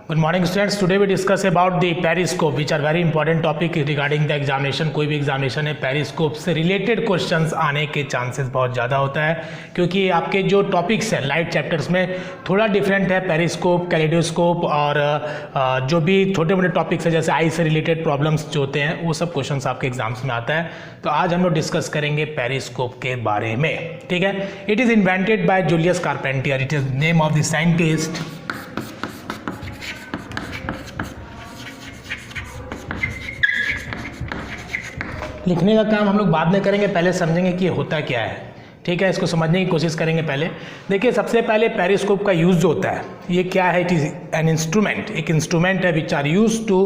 Good morning students. Today we discuss about the periscope which are very important topic regarding the examination. कोई भी examination है periscope से related questions आने के chances बहुत ज़्यादा होता है क्योंकि आपके जो टॉपिक्स हैं लाइव चैप्टर्स में थोड़ा डिफरेंट है। पेरिस्कोप, कैलेडोस्कोप और जो भी छोटे मोटे टॉपिक्स हैं जैसे आई से रिलेटेड प्रॉब्लम्स जो होते हैं वो सब क्वेश्चंस आपके एग्जाम्स में आता है। तो आज हम लोग डिस्कस करेंगे पेरिस्कोप के बारे में, ठीक है। It is invented by Julius carpenter. It is name of the scientist. लिखने का काम हम लोग बाद में करेंगे, पहले समझेंगे कि ये होता क्या है, ठीक है। इसको समझने की कोशिश करेंगे। पहले देखिए, सबसे पहले पेरिस्कोप का यूज़ जो होता है ये क्या है। इट इज़ एन इंस्ट्रूमेंट, एक इंस्ट्रूमेंट है which are use to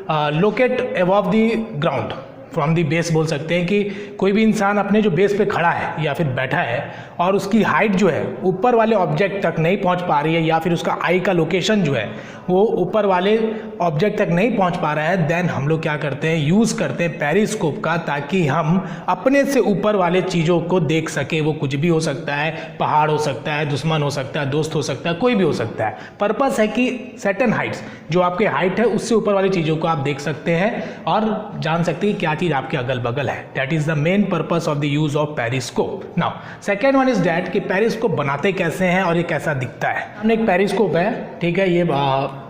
locate above the ground from the base. बोल सकते हैं कि कोई भी इंसान अपने जो बेस पे खड़ा है या फिर बैठा है और उसकी हाइट जो है ऊपर वाले ऑब्जेक्ट तक नहीं पहुंच पा रही है या फिर उसका आई का लोकेशन जो है वो ऊपर वाले ऑब्जेक्ट तक नहीं पहुंच पा रहा है, देन हम लोग क्या करते हैं, यूज़ करते हैं पेरिस्कोप का, ताकि हम अपने से ऊपर वाले चीज़ों को देख सके। वो कुछ भी हो सकता है, पहाड़ हो सकता है, दुश्मन हो सकता है, दोस्त हो सकता है, कोई भी हो सकता है। पर्पस है कि सर्टेन हाइट्स, जो आपके हाइट है उससे ऊपर वाली चीज़ों को आप देख सकते हैं और जान सकते हैं क्या चीज़ आपके अगल बगल है। That is the main purpose of the use of periscope. Now second one is that कि पेरिस्कोप बनाते कैसे हैं और ये कैसा दिखता है। हमने एक पेरिस्कोप है, ठीक है, ये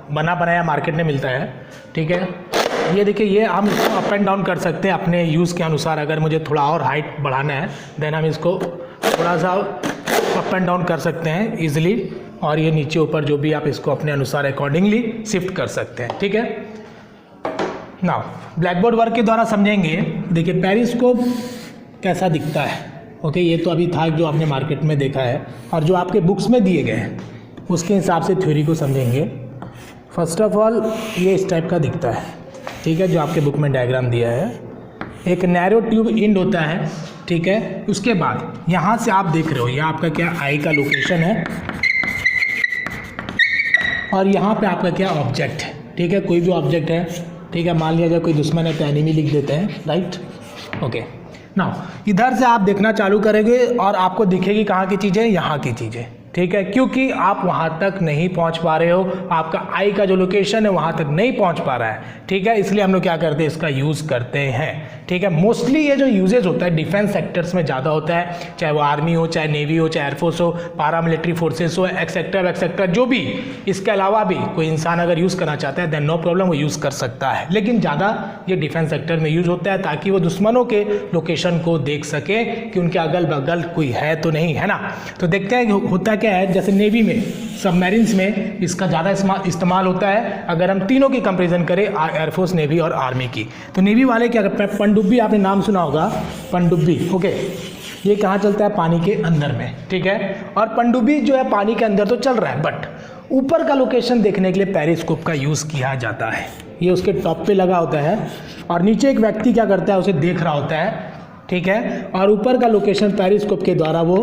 बना बनाया मार्केट में मिलता है, ठीक है। ये देखिए, ये हम इसको अप एंड डाउन कर सकते हैं अपने यूज़ के अनुसार। अगर मुझे थोड़ा और हाइट बढ़ाना है देन हम इसको थोड़ा सा अप एंड डाउन कर सकते हैं ईजिली, और ये नीचे ऊपर जो भी आप इसको अपने अनुसार अकॉर्डिंगली शिफ्ट कर सकते हैं, ठीक है। नाउ ब्लैक बोर्ड वर्क के द्वारा समझेंगे। देखिए पेरिस्कोप कैसा दिखता है, ओके। ये तो अभी था जो आपने मार्केट में देखा है और जो आपके बुक्स में दिए गए हैं उसके हिसाब से थ्योरी को समझेंगे। फर्स्ट ऑफ ऑल ये इस टाइप का दिखता है, ठीक है, जो आपके बुक में डायग्राम दिया है। एक नैरो ट्यूब इंड होता है, ठीक है। उसके बाद यहाँ से आप देख रहे हो ये आपका क्या आई का लोकेशन है और यहाँ पे आपका क्या ऑब्जेक्ट है, ठीक है। कोई भी ऑब्जेक्ट है, ठीक है। मान लिया जाए कोई दुश्मन है तो एनिमी लिख देते हैं, राइट, ओके। नाउ इधर से आप देखना चालू करेंगे और आपको दिखेगी कहाँ की चीज़ें, यहाँ की चीज़ें, ठीक है, क्योंकि आप वहाँ तक नहीं पहुँच पा रहे हो, आपका आई का जो लोकेशन है वहाँ तक नहीं पहुँच पा रहा है, ठीक है। इसलिए हम लोग क्या करते हैं, इसका यूज़ करते हैं, ठीक है। मोस्टली ये जो यूजेज होता है डिफेंस सेक्टर्स में ज़्यादा होता है, चाहे वो आर्मी हो, चाहे नेवी हो, चाहे एयरफोर्स हो, पारामिलिट्री फोर्सेस हो, एक्सेट्रा जो भी। इसके अलावा भी कोई इंसान अगर यूज़ करना चाहता है देन नो प्रॉब्लम, वो यूज़ कर सकता है, लेकिन ज़्यादा ये डिफेंस सेक्टर में यूज़ होता है ताकि वो दुश्मनों के लोकेशन को देख सके कि उनके अगल बगल कोई है तो नहीं, है ना। तो देखते हैं होता क्या है। जैसे नेवी में, सबमरीन्स में इसका ज़्यादा इस्तेमाल होता है। अगर हम तीनों की कंपेरिजन करें, एयरफोर्स, नेवी और आर्मी की, तो नेवी वाले क्या करते हैं, पनडुब्बी, आपने नाम सुना होगा, पनडुब्बी, ओके। ये कहाँ चलता है, पानी के अंदर में, ठीक है। और पनडुब्बी जो है पानी के अंदर तो चल रहा है, बट ऊपर का लोकेशन देखने के लिए पेरिस्कोप का यूज़ किया जाता है। ये उसके टॉप पे लगा होता है और नीचे एक व्यक्ति क्या करता है, उसे देख रहा होता है, ठीक है। और ऊपर का लोकेशन पेरिस्कोप के द्वारा वो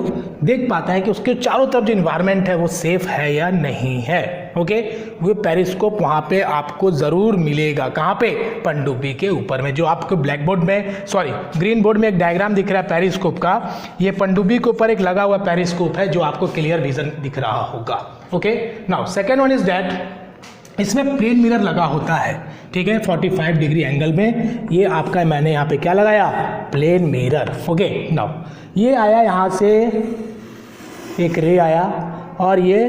देख पाता है कि उसके चारों तरफ जो इन्वायरमेंट है वो सेफ है या नहीं है, ओके। वो पेरिस्कोप वहाँ पे आपको ज़रूर मिलेगा, कहाँ पे, पनडुब्बी के ऊपर में। जो आपको ब्लैक बोर्ड में, सॉरी ग्रीन बोर्ड में एक डायग्राम दिख रहा है पेरिस्कोप का, ये पनडुब्बी के ऊपर एक लगा हुआ पेरिस्कोप है जो आपको क्लियर विजन दिख रहा होगा, okay. Now second one is that, इसमें प्लेन मिरर लगा होता है, ठीक है, 45 डिग्री एंगल में। ये आपका मैंने यहाँ पे क्या लगाया, प्लेन मिरर, ओके। नाउ ये आया यहाँ से एक रे आया और ये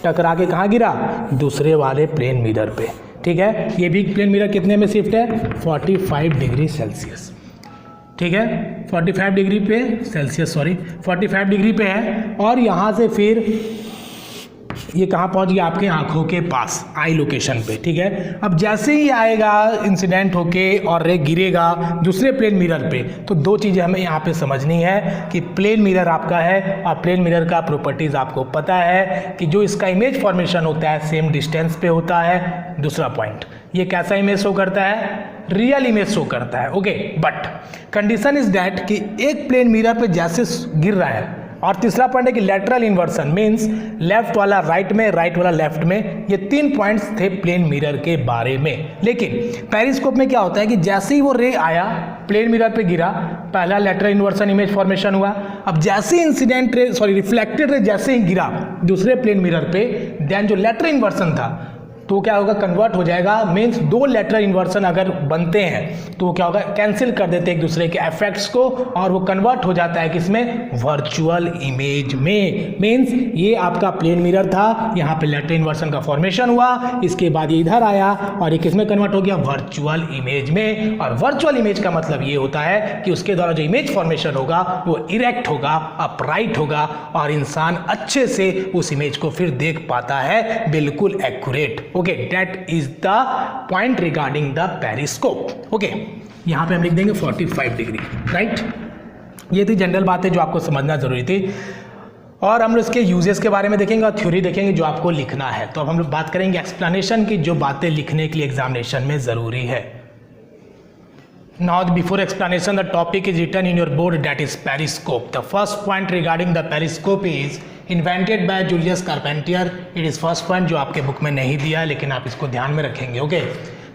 टकरा के कहाँ गिरा, दूसरे वाले प्लेन मिरर पे, ठीक है। ये भी प्लेन मिरर कितने में शिफ्ट है, 45 डिग्री सेल्सियस, ठीक है, 45 डिग्री पे सेल्सियस, सॉरी 45 डिग्री पे है। और यहाँ से फिर ये कहाँ पहुँच गया, आपके आंखों के पास, आई लोकेशन पे, ठीक है। अब जैसे ही आएगा इंसिडेंट होके और रे गिरेगा दूसरे प्लेन मिरर पे, तो दो चीज़ें हमें यहाँ पे समझनी है कि प्लेन मिरर आपका है और प्लेन मिरर का प्रॉपर्टीज़ आपको पता है कि जो इसका इमेज फॉर्मेशन होता है सेम डिस्टेंस पे होता है। दूसरा पॉइंट, ये कैसा इमेज शो करता है, रियल इमेज शो करता है, okay. But condition is that कि एक प्लेन मिरर पे जैसे गिर रहा है, और तीसरा पॉइंट है कि लेटरल इन्वर्सन मींस लेफ्ट वाला राइट में, राइट वाला लेफ्ट में। ये 3 पॉइंट्स थे प्लेन मिरर के बारे में। लेकिन पेरिस्कोप में क्या होता है कि जैसे ही वो रे आया प्लेन मिरर पे गिरा, पहला लेटरल इन्वर्सन इमेज फॉर्मेशन हुआ। अब जैसे incident ray, sorry reflected ray जैसे ही गिरा दूसरे प्लेन मिरर पे, देन जो लेटरल इन्वर्सन था तो क्या होगा, कन्वर्ट हो जाएगा। मीन्स दो लेटरल इन्वर्सन अगर बनते हैं तो क्या होगा, कैंसिल कर देते हैं एक दूसरे के इफेक्ट्स को और वो कन्वर्ट हो जाता है किसमें, वर्चुअल इमेज में। मीन्स ये आपका प्लेन मिरर था, यहाँ पे लेटरल इन्वर्सन का फॉर्मेशन हुआ, इसके बाद ये इधर आया और ये किसमें कन्वर्ट हो गया, वर्चुअल इमेज में। और वर्चुअल इमेज का मतलब ये होता है कि उसके द्वारा जो इमेज फॉर्मेशन होगा वो इरेक्ट होगा, अपराइट होगा और इंसान अच्छे से उस इमेज को फिर देख पाता है, बिल्कुल accurate. Okay, that is the point regarding the periscope. Okay, यहां पे हम लिख देंगे 45 डिग्री, राइट। ये थी जनरल बातें जो आपको समझना जरूरी थी और हम लोग इसके यूजेस के बारे में देखेंगे और थ्योरी देखेंगे जो आपको लिखना है। तो अब हम लोग बात करेंगे एक्सप्लेनेशन की, जो बातें लिखने के लिए एग्जामिनेशन में जरूरी है। Now before explanation the topic is written in your board, that is periscope. The first point regarding the periscope is invented by Julius Carpentier. It is first point जो आपके बुक में नहीं दिया है लेकिन आप इसको ध्यान में रखेंगे। Okay,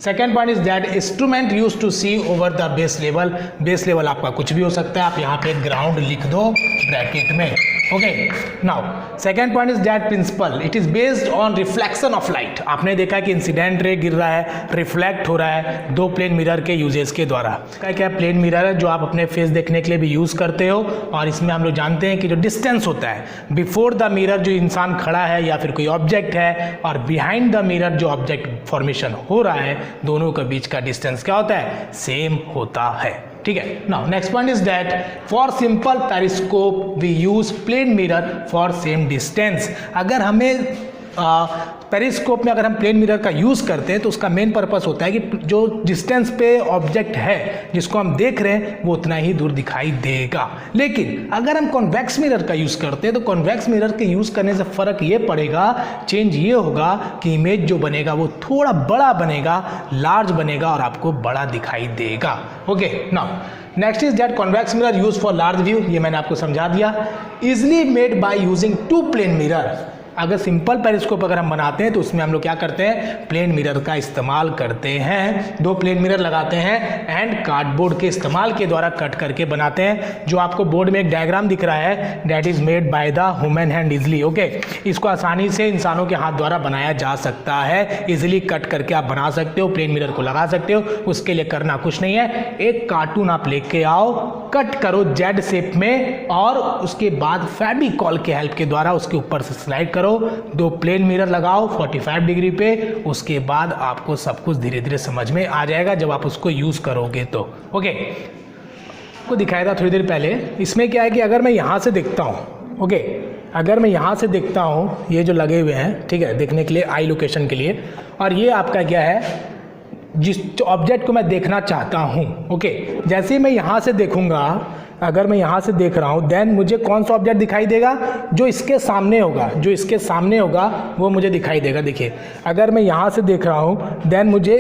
second point is that instrument use to see over the base level. Base level आपका कुछ भी हो सकता है, आप यहाँ पे ग्राउंड लिख दो ब्रैकेट में। Okay, now second point is that principle, it is based on reflection of light. आपने देखा कि इंसिडेंट रे गिर रहा है, रिफ्लेक्ट हो रहा है दो प्लेन मिरर के यूजेस के द्वारा। क्या प्लेन मिरर है जो आप अपने फेस देखने के लिए भी यूज करते हो और इसमें हम लोग जानते हैं कि जो डिस्टेंस होता है बिफोर द मिरर जो इंसान खड़ा है या फिर कोई ऑब्जेक्ट है और बिहाइंड द मिरर जो ऑब्जेक्ट फॉर्मेशन हो रहा है, दोनों के बीच का डिस्टेंस क्या होता है, सेम होता है। ठीक है, now next point is that for simple periscope we use plane mirror for same distance. अगर हमें पेरिस्कोप में अगर हम प्लेन मिरर का यूज़ करते हैं तो उसका मेन पर्पस होता है कि जो डिस्टेंस पे ऑब्जेक्ट है जिसको हम देख रहे हैं वो उतना ही दूर दिखाई देगा। लेकिन अगर हम कॉन्वेक्स मिरर का यूज़ करते हैं तो कॉन्वेक्स मिरर के यूज़ करने से फ़र्क ये पड़ेगा, चेंज ये होगा कि इमेज जो बनेगा वो थोड़ा बड़ा बनेगा, लार्ज बनेगा और आपको बड़ा दिखाई देगा। Okay, now next is that convex mirror use for large view, ये मैंने आपको समझा दिया। Easily made by using two plane mirror. अगर सिंपल पेरिस्कोप अगर हम बनाते हैं तो उसमें हम लोग क्या करते हैं, प्लेन मिरर का इस्तेमाल करते हैं। दो प्लेन मिरर लगाते हैं एंड कार्डबोर्ड के इस्तेमाल के द्वारा कट करके बनाते हैं। जो आपको बोर्ड में एक डायग्राम दिख रहा है, that is made by the human hand easily. Okay, इसको आसानी से इंसानों के हाथ द्वारा बनाया जा सकता है। इजिली कट करके आप बना सकते हो, प्लेन मिरर को लगा सकते हो। उसके लिए करना कुछ नहीं है, एक कार्टून आप लेके आओ, कट करो जेड शेप में और उसके बाद फेविकॉल के हेल्प के द्वारा उसके ऊपर से स्लाइड करो, दो प्लेन मिरर लगाओ 45 डिग्री पे। उसके बाद आपको सब कुछ धीरे धीरे समझ में आ जाएगा जब आप उसको यूज करोगे तो। ओके, आपको दिखाया था थोड़ी देर पहले। इसमें क्या है कि अगर मैं यहाँ से देखता हूँ, ओके, अगर मैं यहाँ से देखता हूँ, ये जो लगे हुए हैं, ठीक है, देखने के लिए आई लोकेशन के लिए, और ये आपका क्या है, जिस ऑब्जेक्ट को मैं देखना चाहता हूँ। ओके, जैसे ही मैं यहाँ से देखूँगा, अगर मैं यहाँ से देख रहा हूँ, देन मुझे कौन सा ऑब्जेक्ट दिखाई देगा, जो इसके सामने होगा, जो इसके सामने होगा वो मुझे दिखाई देगा। देखिए, अगर मैं यहाँ से देख रहा हूँ देन मुझे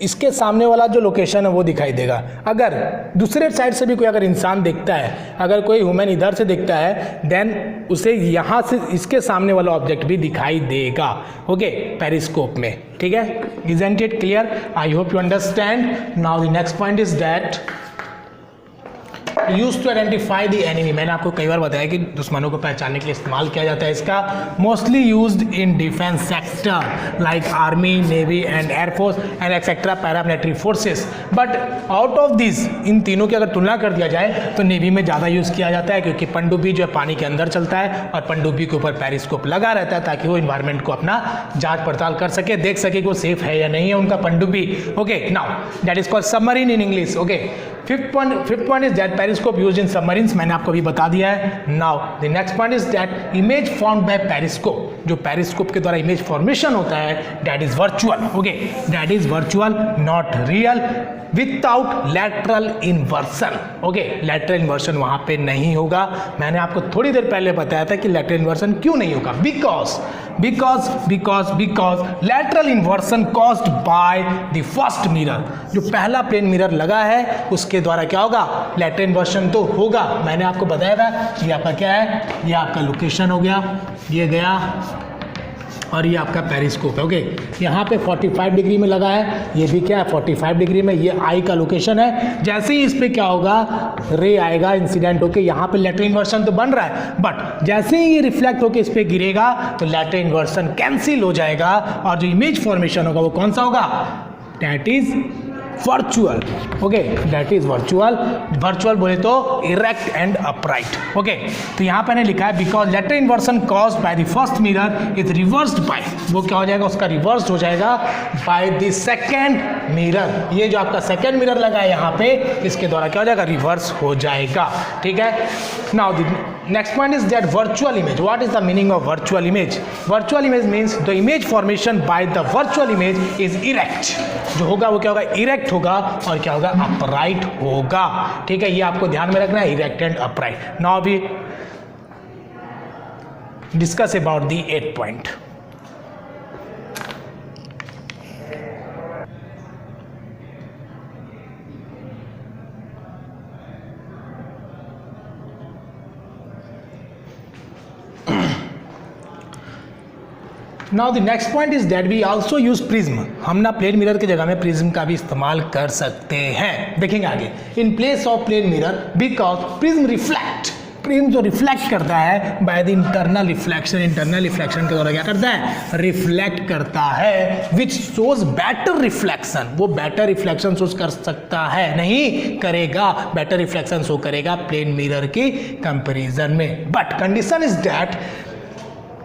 इसके सामने वाला जो लोकेशन है वो दिखाई देगा। अगर दूसरे साइड से भी कोई अगर इंसान देखता है, अगर कोई ह्यूमन इधर से देखता है, देन उसे यहाँ से इसके सामने वाला ऑब्जेक्ट भी दिखाई देगा। ओके, पेरिस्कोप में। ठीक है, isn't it clear? I hope you understand. Now the next point is that use to identify the enemy. मैंने आपको कई बार बताया कि दुश्मनों को पहचानने के लिए इस्तेमाल किया जाता है इसका। Mostly used in defence sector like army, navy and air force and etcetera paramilitary forces. But out of this, इन तीनों की अगर तुलना कर दिया जाए तो नेवी में ज़्यादा यूज़ किया जाता है, क्योंकि पनडुब्बी जो है पानी के अंदर चलता है और पनडुब्बी के ऊपर पेरिस्कोप लगा रहता है ताकि वो इन्वायरमेंट को अपना जाँच पड़ताल कर सके, देख सके कि वो सेफ है या नहीं है उनका पनडुब्बी। Okay, now that is called submarine in English. Okay, fifth point is that periscope used in submarines, मैंने आपको अभी बता दिया है। Now the next point is that image formed by periscope, जो पेरिस्कोप के द्वारा इमेज फॉर्मेशन होता है, that is virtual. Okay, that is virtual, not real, without lateral inversion. Okay, lateral inversion वहां पे नहीं होगा। मैंने आपको थोड़ी देर पहले बताया था कि लैटरल इन्वर्सन क्यों नहीं होगा, because lateral inversion caused by the first mirror. जो पहला प्लेन मिरर लगा है उसके द्वारा क्या होगा, लैटरल इन्वर्सन तो होगा। मैंने आपको बताया था, ये आपका क्या है, ये आपका लोकेशन हो गया, ये गया और ये आपका पेरिस्कोप है। ओके, यहाँ पे 45 डिग्री में लगा है, ये भी क्या है 45 डिग्री में, ये आई का लोकेशन है। जैसे ही इस पर क्या होगा, रे आएगा इंसिडेंट होके, यहाँ पे लेटरल इन्वर्सन तो बन रहा है, बट जैसे ही ये रिफ्लेक्ट होके इस पर गिरेगा तो लेटरल इन्वर्सन कैंसिल हो जाएगा और जो इमेज फॉर्मेशन होगा वो कौन सा होगा, that is virtual. Okay, that is virtual. Virtual बोले तो इरेक्ट एंड अपराइट। ओके, तो यहाँ पे लिखा है because lateral inversion caused by the first mirror is reversed bye, वो क्या हो जाएगा, उसका रिवर्स हो जाएगा बाय द सेकेंड मिरर। ये जो आपका सेकेंड मिरर लगा है यहाँ पे, इसके द्वारा क्या हो जाएगा, रिवर्स हो जाएगा। ठीक है, now the next point is that virtual image. What is the meaning of virtual image? Virtual image means the image formation by the virtual image is erect. जो होगा वो क्या होगा, erect होगा, और क्या होगा, upright होगा। ठीक है, ये आपको ध्यान में रखना है, erect and upright. Now we discuss about the 8th point. Now the next point is that we also use prism. हम ना प्लेन मिरर की जगह में प्रिज्म का भी इस्तेमाल कर सकते हैं। देखेंगे आगे, in place of plane mirror because prism reflect, prism जो रिफ्लेक्ट करता है by the internal reflection, internal reflection के द्वारा क्या करता है, रिफ्लेक्ट करता है, विच शोज बेटर रिफ्लेक्शन, वो बेटर रिफ्लेक्शन शोज कर सकता है, नहीं करेगा, बेटर रिफ्लेक्शन शो करेगा प्लेन मिरर की कंपेरिजन में। But condition is that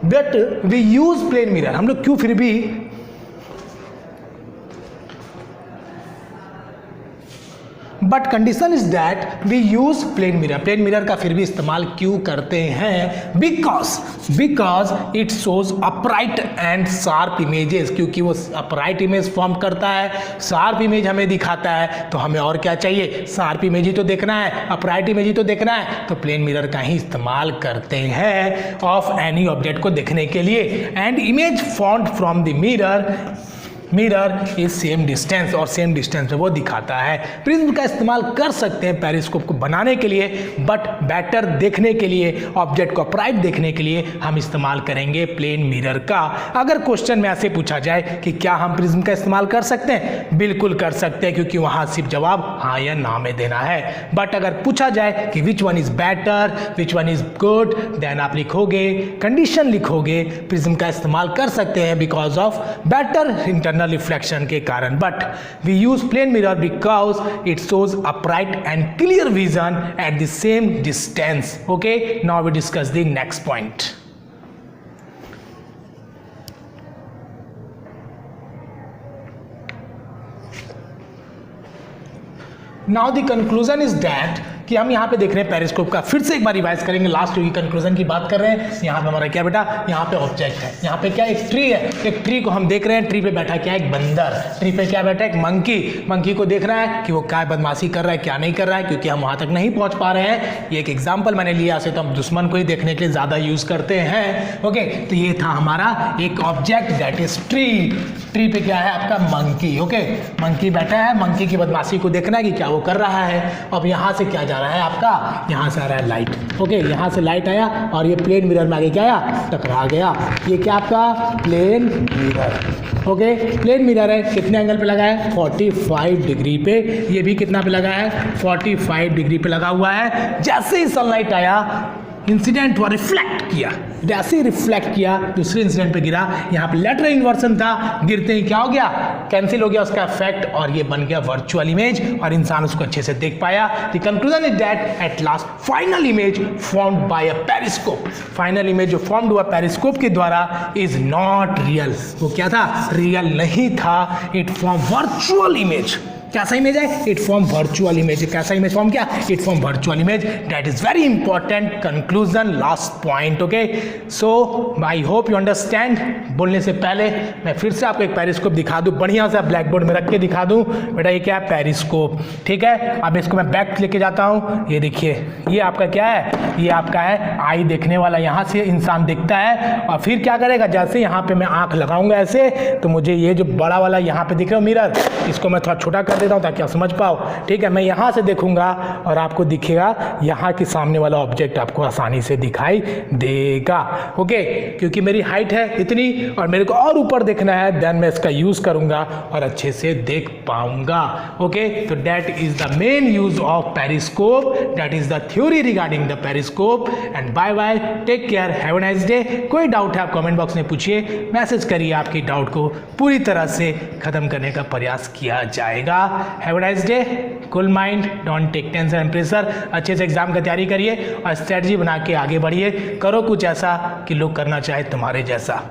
but we use plane mirror, हम लोग क्यों फिर भी but condition is that we use plane mirror, plane mirror का फिर भी इस्तेमाल क्यों करते हैं, because it shows upright and sharp images, क्योंकि वो अपराइट इमेज फॉर्म करता है, शार्प इमेज हमें दिखाता है, तो हमें और क्या चाहिए, शार्प इमेज ही तो देखना है, अपराइट इमेज ही तो देखना है, तो प्लेन मिरर का ही इस्तेमाल करते हैं ऑफ एनी ऑब्जेक्ट को देखने के लिए। And image formed from the mirror is same distance, और सेम डिस्टेंस में वो दिखाता है। प्रिज्म का इस्तेमाल कर सकते हैं पेरिस्कोप को बनाने के लिए, बट बेटर देखने के लिए, ऑब्जेक्ट को अपराइट देखने के लिए हम इस्तेमाल करेंगे प्लेन मिरर का। अगर क्वेश्चन में ऐसे पूछा जाए कि क्या हम प्रिज्म का इस्तेमाल कर सकते हैं, बिल्कुल कर सकते हैं, क्योंकि वहां सिर्फ जवाब हाँ या ना में देना है। बट अगर पूछा जाए कि which one is better, which one is good, then आप लिखोगे, कंडीशन लिखोगे, प्रिज्म का इस्तेमाल कर सकते हैं because of better internal reflection के कारण। But we use plane mirror because it shows upright and clear vision at the same distance. Okay, now we discuss the next point. Now the conclusion is that कि हम यहाँ पे देख रहे हैं periscope का, फिर से एक बार रिवाइज करेंगे, लास्ट की कंक्लूजन की बात कर रहे हैं। यहाँ पे हमारा क्या बेटा, यहाँ पे ऑब्जेक्ट है, यहाँ पे क्या, एक ट्री है, एक ट्री को हम देख रहे हैं, ट्री पे बैठा क्या, एक बंदर, ट्री पे क्या बैठा, एक मंकी को देख रहा है कि वो क्या बदमाशी कर रहा है, क्या नहीं कर रहा है, क्योंकि हम वहाँ तक नहीं पहुँच पा रहे हैं। ये एक एग्जाम्पल मैंने लिया से, तो हम दुश्मन को ही देखने के लिए ज़्यादा यूज़ करते हैं। ओके, तो ये था हमारा एक object that is tree. Tree पे क्या है आपका, मंकी। ओके, मंकी बैठा है, मंकी की बदमाशी को देखना है कि क्या वो कर रहा है। अब यहाँ से क्या जा रहा है आपका, यहाँ से आ रहा है लाइट। ओके, यहाँ से लाइट आया और ये प्लेन मिरर में आगे क्या आया, टकरा गया। ये क्या आपका plane mirror. Okay, plane mirror है, कितने एंगल पे लगा है, 45 डिग्री पे। ये भी कितना पे लगा है, 45 डिग्री पे लगा हुआ है। जैसे ही सनलाइट आया, इंसिडेंट हुआ, रिफ्लेक्ट किया, जैसे ही रिफ्लेक्ट किया दूसरे इंसिडेंट पे गिरा, यहाँ पे लेटरल इन्वर्सन था, गिरते ही क्या हो गया, कैंसिल हो गया उसका इफेक्ट, और ये बन गया वर्चुअल इमेज, और इंसान उसको अच्छे से देख पाया। The conclusion is that at last final image formed by a periscope, final image जो फॉर्म्ड हुआ पेरिस्कोप के द्वारा इज नॉट रियल, वो क्या था, रियल नहीं था, इट फॉर्म वर्चुअल इमेज। कैसा इमेज है, इट फॉर्म वर्चुअल इमेज। कैसा इमेज फॉर्म किया, it form virtual image. That is very important conclusion, last point. Okay, so I hope you understand. बोलने से पहले मैं फिर से आपको एक पेरिस्कोप दिखा दूं, बढ़िया सा ब्लैक बोर्ड में रख के दिखा दूं। बेटा ये क्या है, पेरिस्कोप। ठीक है, अब इसको मैं बैक लेके जाता हूँ। ये देखिए, ये आपका क्या है, ये आपका है आई देखने वाला, यहाँ से इंसान दिखता है, और फिर क्या करेगा, जैसे यहाँ पे मैं आँख लगाऊंगा ऐसे, तो मुझे ये जो बड़ा वाला यहाँ पे दिख रहा है मिरर, इसको मैं थोड़ा छोटा कर देता हूँ ताकि आप समझ पाओ, ठीक है। मैं यहाँ से देखूंगा और आपको दिखेगा यहाँ के सामने वाला ऑब्जेक्ट आपको आसानी से दिखाई देगा, ओके। क्योंकि मेरी हाइट है इतनी और मेरे को और ऊपर देखना है, देन मैं इसका यूज़ करूँगा और अच्छे से देख पाऊँगा, ओके। तो that is the main use of periscope, that is the theory regarding the periscope. And bye bye, take care, have a nice day. कोई डाउट है आप कमेंट बॉक्स में पूछिए, मैसेज करिए, आपकी डाउट को पूरी तरह से ख़त्म करने का प्रयास किया जाएगा। Have a nice day, cool mind, don't take tension and pressure. अच्छे से एग्जाम की तैयारी करिए और स्ट्रेटजी बना के आगे बढ़िए। करो कुछ ऐसा कि लोग करना चाहे तुम्हारे जैसा।